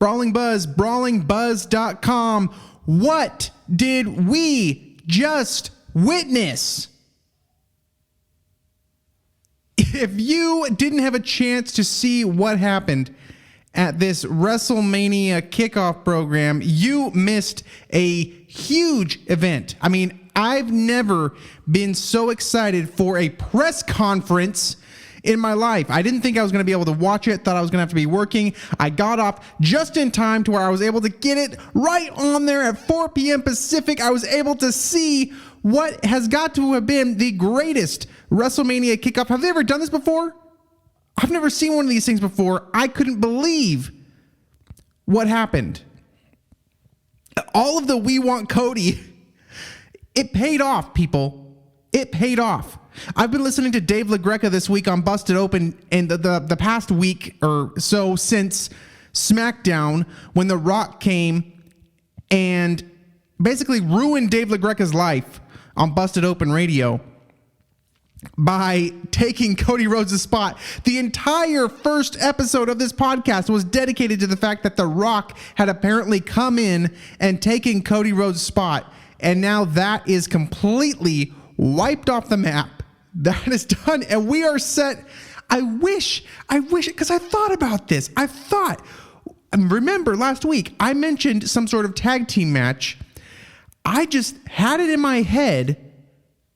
Brawling Buzz, brawlingbuzz.com. What did we just witness? If you didn't have a chance to see what happened at this Wrestlemania kickoff program, you missed a huge event. I mean, I've never been so excited for a press conference in my life. I didn't think I was going to be able to watch it. Thought I was going to have to be working. I got off just in time to where I was able to get it right on there at 4 p.m. Pacific. I was able to see what has got to have been the greatest WrestleMania kickoff. Have they ever done this before? I've never seen one of these things before. I couldn't believe what happened. All of the "we want Cody," it paid off, people. It paid off. I've been listening to Dave LaGreca this week on Busted Open, and the past week or so since SmackDown, when The Rock came and basically ruined Dave LaGreca's life on Busted Open Radio by taking Cody Rhodes' spot. The entire first episode of this podcast was dedicated to the fact that The Rock had apparently come in and taken Cody Rhodes' spot, and now that is completely wiped off the map. That is done, and we are set. I wish, because I thought about this. Remember last week, I mentioned some sort of tag team match. I just had it in my head,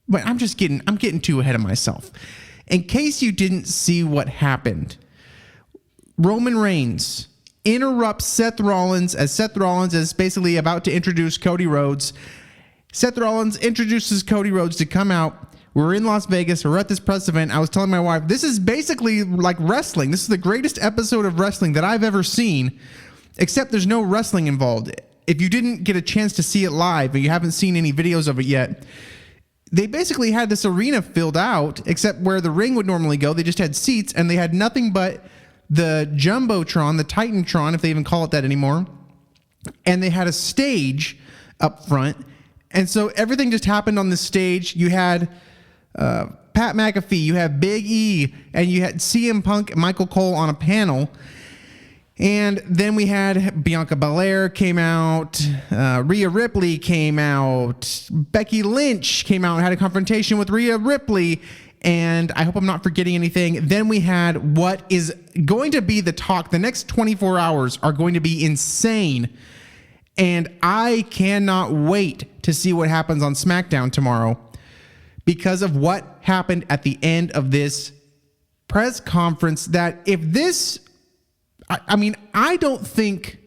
but I'm getting too ahead of myself. In case you didn't see what happened, Roman Reigns interrupts Seth Rollins as Seth Rollins is basically about to introduce Cody Rhodes. Seth Rollins introduces Cody Rhodes to come out. We're in Las Vegas. We're at this press event. I was telling my wife, this is basically like wrestling. This is the greatest episode of wrestling that I've ever seen, except there's no wrestling involved. If you didn't get a chance to see it live, or you haven't seen any videos of it yet, they basically had this arena filled out, except where the ring would normally go. They just had seats, and they had nothing but the Jumbotron, the Titantron, if they even call it that anymore, and they had a stage up front, and so everything just happened on the stage. You had Pat McAfee, you have Big E, and you had CM Punk and Michael Cole on a panel. And then we had Bianca Belair came out, Rhea Ripley came out, Becky Lynch came out and had a confrontation with Rhea Ripley, and I hope I'm not forgetting anything. Then we had what is going to be the talk. The next 24 hours are going to be insane, and I cannot wait to see what happens on SmackDown tomorrow, because of what happened at the end of this press conference. That if this, I mean, I don't think,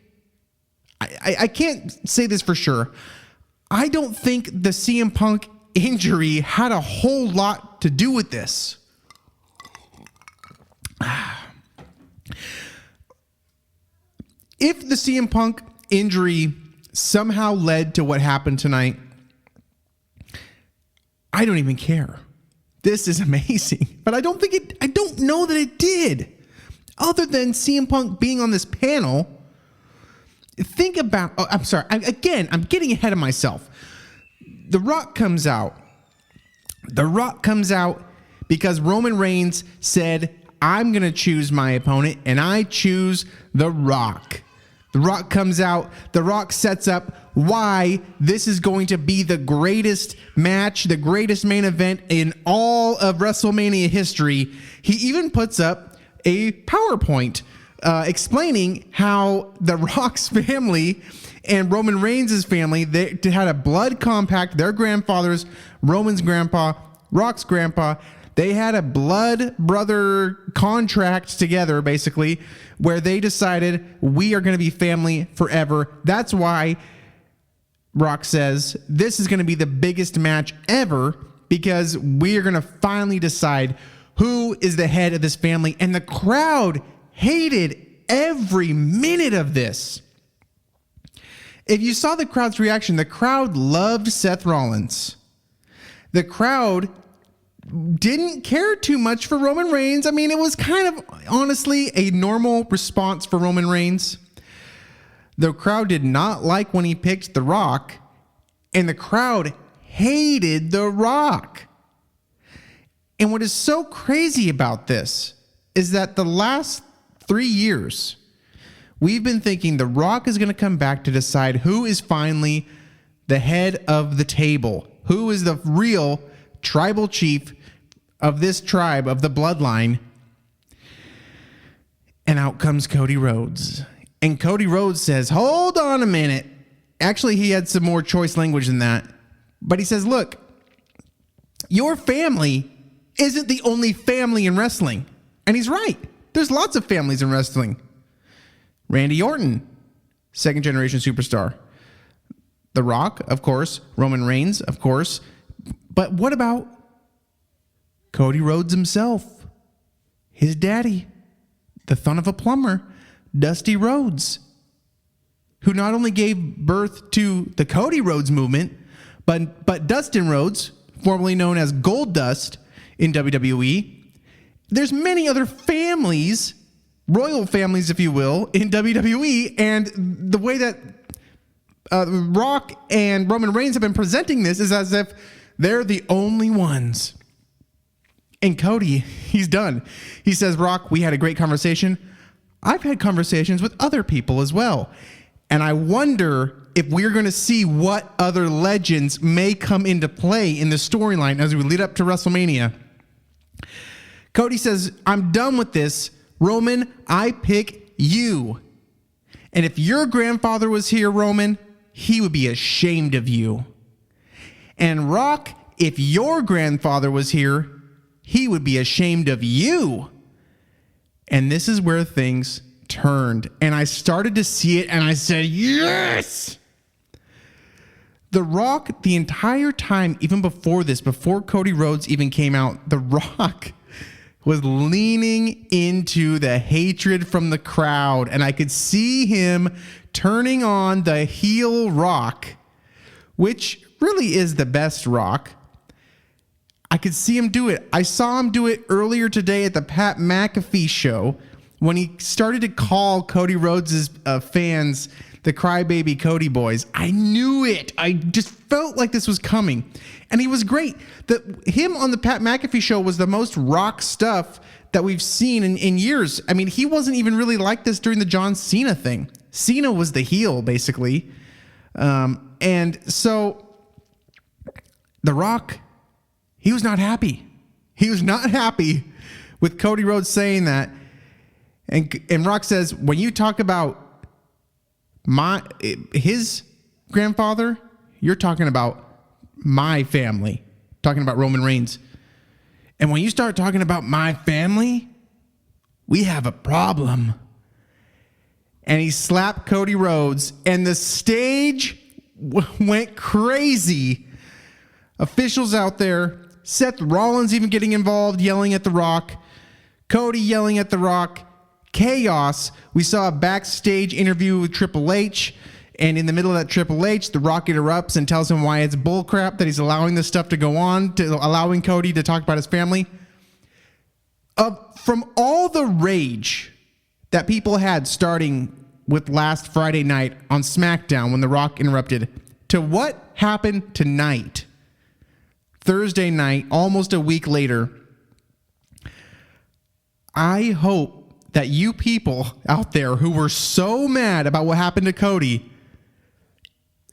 I can't say this for sure. I don't think the CM Punk injury had a whole lot to do with this. If the CM Punk injury somehow led to what happened tonight, I don't even care. This is amazing. But I don't know that it did. Other than CM Punk being on this panel, think about, I'm sorry, I'm getting ahead of myself. The Rock comes out. The Rock comes out because Roman Reigns said, I'm going to choose my opponent, and I choose The Rock. The Rock comes out. The Rock sets up why this is going to be the greatest match, the greatest main event in all of WrestleMania history. He even puts up a PowerPoint explaining how The Rock's family and Roman Reigns' family, they had a blood compact. Their grandfathers, Roman's grandpa, Rock's grandpa, they had a blood brother contract together, basically, where they decided we are going to be family forever. That's why Rock says this is going to be the biggest match ever, because we are going to finally decide who is the head of this family. And the crowd hated every minute of this. If you saw the crowd's reaction, the crowd loved Seth Rollins. The crowd didn't care too much for Roman Reigns. I mean, it was kind of honestly a normal response for Roman Reigns. The crowd did not like when he picked The Rock, and the crowd hated The Rock. And what is so crazy about this is that the last 3 years, We've been thinking The Rock is going to come back to decide who is finally the head of the table, who is the real tribal chief of this tribe, of the bloodline. And out comes Cody Rhodes. And Cody Rhodes says, hold on a minute. Actually, he had some more choice language than that. But he says, look, your family isn't the only family in wrestling. And he's right. There's lots of families in wrestling. Randy Orton, second generation superstar. The Rock, of course. Roman Reigns, of course. But what about Cody Rhodes himself? His daddy, the son of a plumber, Dusty Rhodes, who not only gave birth to the Cody Rhodes movement, but Dustin Rhodes, formerly known as Goldust in WWE. There's many other families, royal families, if you will, in WWE, and the way that Rock and Roman Reigns have been presenting this is as if they're the only ones. And Cody, he's done. He says, Rock, we had a great conversation. I've had conversations with other people as well. And I wonder if we're going to see what other legends may come into play in the storyline as we lead up to WrestleMania. Cody says, I'm done with this. Roman, I pick you. And if your grandfather was here, Roman, he would be ashamed of you. And Rock, if your grandfather was here, he would be ashamed of you. And this is where things turned. And I started to see it and I said, yes! The Rock, the entire time, even before this, before Cody Rhodes even came out, The Rock was leaning into the hatred from the crowd. And I could see him turning on the heel Rock, which really is the best Rock. I could see him do it. I saw him do it earlier today at the Pat McAfee show when he started to call Cody Rhodes' fans the Crybaby Cody Boys. I knew it. I just felt like this was coming. And he was great. Him on the Pat McAfee show was the most Rock stuff that we've seen in years. I mean, he wasn't even really like this during the John Cena thing. Cena was the heel, basically. And so The Rock, he was not happy. He was not happy with Cody Rhodes saying that. And Rock says, when you talk about his grandfather, you're talking about my family, talking about Roman Reigns. And when you start talking about my family, we have a problem. And he slapped Cody Rhodes, and the stage went crazy. Officials out there, Seth Rollins even getting involved, yelling at The Rock, Cody yelling at The Rock, chaos. We saw a backstage interview with Triple H, and in the middle of that Triple H, The Rock interrupts and tells him why it's bullcrap that he's allowing this stuff to go on, allowing Cody to talk about his family. From all the rage that people had starting with last Friday night on SmackDown when The Rock interrupted, to what happened tonight, Thursday night, almost a week later, I hope that you people out there who were so mad about what happened to Cody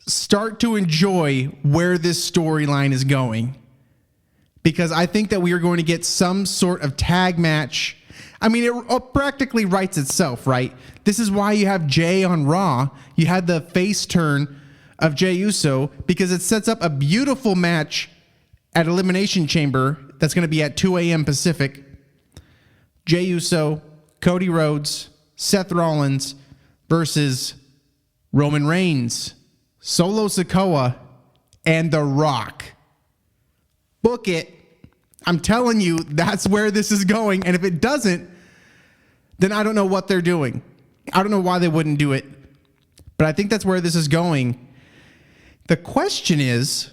start to enjoy where this storyline is going. Because I think that we are going to get some sort of tag match. I mean, it practically writes itself, right? This is why you have Jay on Raw. You had the face turn of Jey Uso because it sets up a beautiful match at Elimination Chamber that's going to be at 2 a.m. Pacific. Jey Uso, Cody Rhodes, Seth Rollins versus Roman Reigns, Solo Sikoa, and The Rock. Book it. I'm telling you, that's where this is going. And if it doesn't, then I don't know what they're doing. I don't know why they wouldn't do it. But I think that's where this is going. The question is,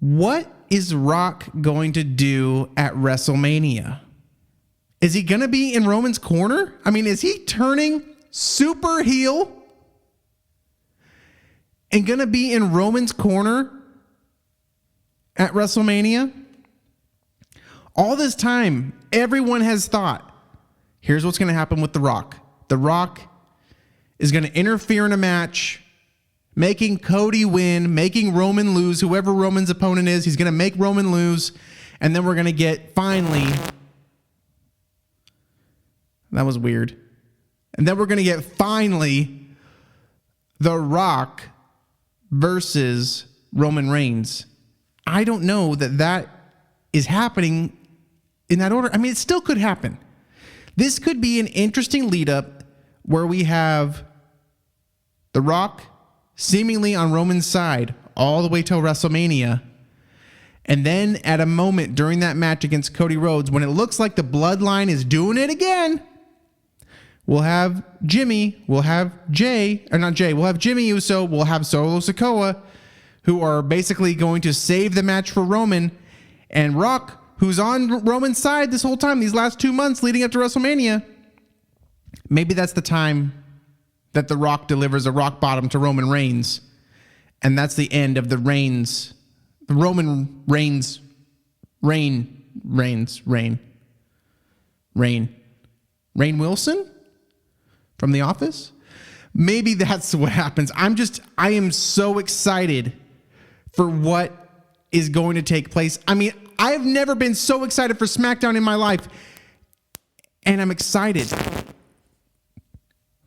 what is Rock going to do at WrestleMania? Is he going to be in Roman's corner? I mean, is he turning super heel and going to be in Roman's corner at WrestleMania? All this time, everyone has thought, here's what's going to happen with The Rock. The Rock is going to interfere in a match, making Cody win, making Roman lose. Whoever Roman's opponent is, he's going to make Roman lose. And then we're going to get, finally, that was weird. And then we're going to get, finally, The Rock versus Roman Reigns. I don't know that is happening in that order. I mean, it still could happen. This could be an interesting lead up where we have The Rock seemingly on Roman's side all the way till WrestleMania. And then at a moment during that match against Cody Rhodes, when it looks like the bloodline is doing it again, we'll have Jimmy, we'll have Jay, or not Jay, we'll have Jimmy Uso, we'll have Solo Sikoa, who are basically going to save the match for Roman, and Rock, who's on Roman's side this whole time, these last 2 months leading up to WrestleMania. Maybe that's the time that The Rock delivers a rock bottom to Roman Reigns, and that's the end of the Roman Reigns Rainn Wilson from The Office. Maybe that's what happens. I am so excited for what is going to take place. I mean, I have never been so excited for SmackDown in my life, and I'm excited.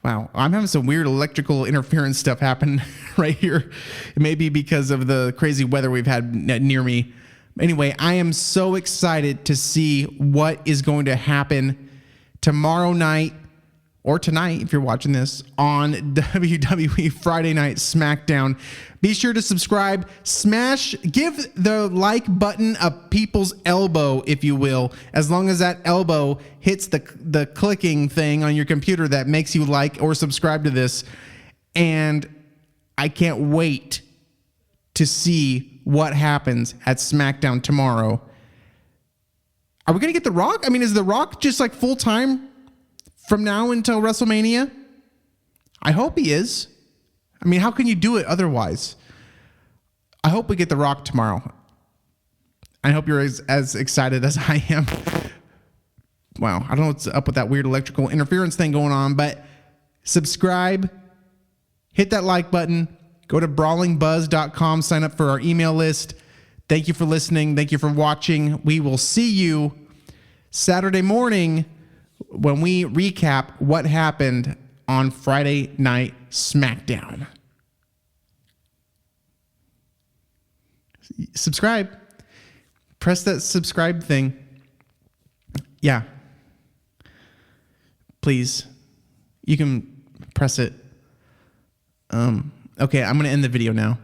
Wow, I'm having some weird electrical interference stuff happen right here. Maybe because of the crazy weather we've had near me. Anyway, I am so excited to see what is going to happen tomorrow night, or tonight if you're watching this, on WWE Friday Night SmackDown. Be sure to subscribe, give the like button a people's elbow, if you will, as long as that elbow hits the clicking thing on your computer that makes you like or subscribe to this. And I can't wait to see what happens at SmackDown tomorrow. Are we going to get The Rock? I mean, is The Rock just like full time from now until WrestleMania? I hope he is. I mean, how can you do it otherwise? I hope we get The Rock tomorrow. I hope you're as excited as I am. Wow, I don't know what's up with that weird electrical interference thing going on, but subscribe, hit that like button, go to brawlingbuzz.com, sign up for our email list. Thank you for listening. Thank you for watching. We will see you Saturday morning when we recap what happened on Friday Night SmackDown. Subscribe. Press that subscribe thing. Yeah. Please. You can press it. Okay, I'm going to end the video now.